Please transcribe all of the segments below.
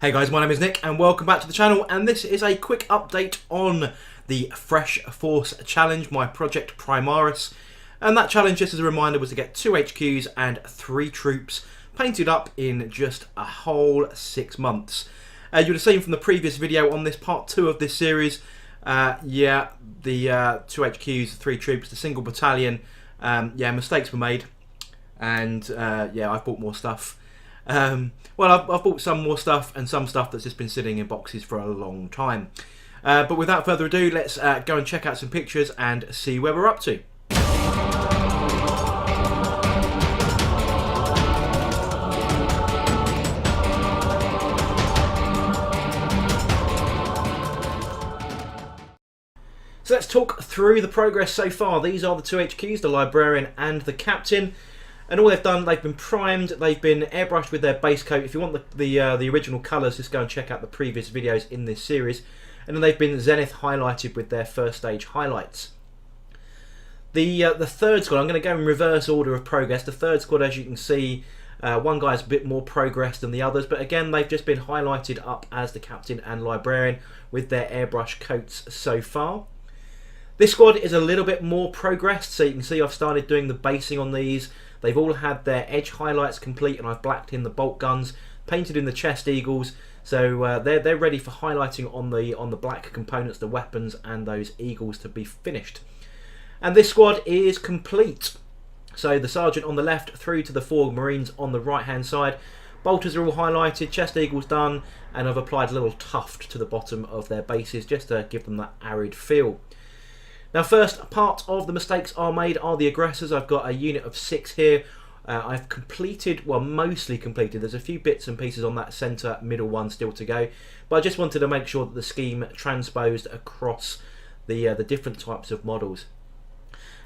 Hey guys, my name is Nick and welcome back to the channel, and this is a quick update on the Fresh Force Challenge, my project Primaris. And that challenge, just as a reminder, was to get 2 HQs and 3 troops painted up in just a whole 6 months. You would have seen from the previous video on this part 2 of this series, the 2 HQs, 3 troops, the single battalion, mistakes were made, and I've bought more stuff. Well, I've bought some more stuff and some stuff that's just been sitting in boxes for a long time. But without further ado, let's go and check out some pictures and see where we're up to. So let's talk through the progress so far. These are the 2 HQs, the librarian and the captain. And all they've done, they've been primed, they've been airbrushed with their base coat. If you want the original colours, just go and check out the previous videos in this series. And then they've been zenith highlighted with their first stage highlights. The third squad, I'm going to go in reverse order of progress. The third squad, as you can see, one guy's a bit more progressed than the others. But again, they've just been highlighted up as the captain and librarian with their airbrush coats so far. This squad is a little bit more progressed, so you can see I've started doing the basing on these. They've all had their edge highlights complete, and I've blacked in the bolt guns, painted in the chest eagles, so they're ready for highlighting on the black components, the weapons and those eagles to be finished. And this squad is complete. So the sergeant on the left through to the 4 marines on the right hand side. Bolters are all highlighted, chest eagles done, and I've applied a little tuft to the bottom of their bases just to give them that arid feel. Now, first part of the mistakes are made are the aggressors. I've got a unit of 6 here. I've completed, well, mostly completed. There's a few bits and pieces on that centre middle one still to go. But I just wanted to make sure that the scheme transposed across the different types of models.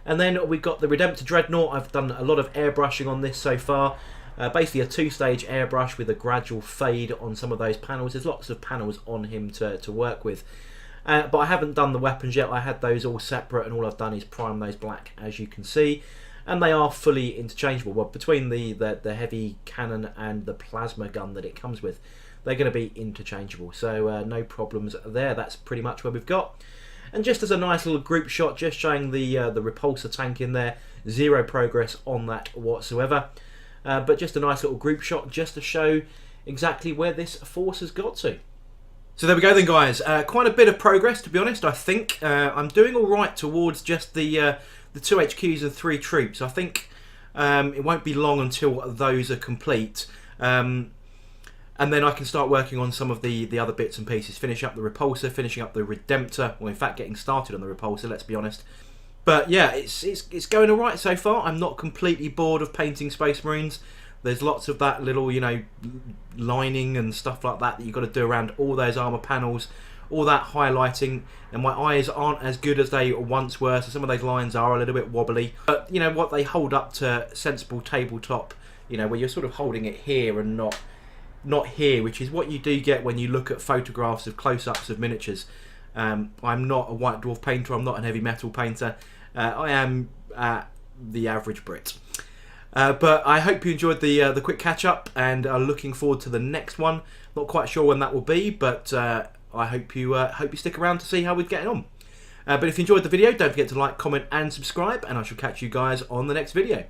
And then we've got the Redemptor Dreadnought. I've done a lot of airbrushing on this so far. Basically a 2-stage airbrush with a gradual fade on some of those panels. There's lots of panels on him to work with. But I haven't done the weapons yet. I had those all separate, and all I've done is prime those black, as you can see. And they are fully interchangeable. Well, between the heavy cannon and the plasma gun that it comes with, they're going to be interchangeable. So no problems there. That's pretty much where we've got. And just as a nice little group shot, just showing the repulsor tank in there. 0 progress on that whatsoever. But just a nice little group shot just to show exactly where this force has got to. So there we go then, guys. Quite a bit of progress, to be honest, I think. I'm doing all right towards just the 2 HQs and 3 troops. I think it won't be long until those are complete. And then I can start working on some of the other bits and pieces. Finish up the repulsor, finishing up the Redemptor. Well, in fact, getting started on the repulsor, let's be honest. But yeah, it's going all right so far. I'm not completely bored of painting Space Marines. There's lots of that little, lining and stuff like that you've got to do around all those armour panels, all that highlighting, and my eyes aren't as good as they once were, so some of those lines are a little bit wobbly. But you know what, they hold up to sensible tabletop, where you're sort of holding it here and not here, which is what you do get when you look at photographs of close-ups of miniatures. I'm not a White Dwarf painter, I'm not an heavy metal painter, I am the average Brit. But I hope you enjoyed the quick catch-up, and are looking forward to the next one. Not quite sure when that will be, but I hope you stick around to see how we're getting on. But if you enjoyed the video, don't forget to like, comment and subscribe, and I shall catch you guys on the next video.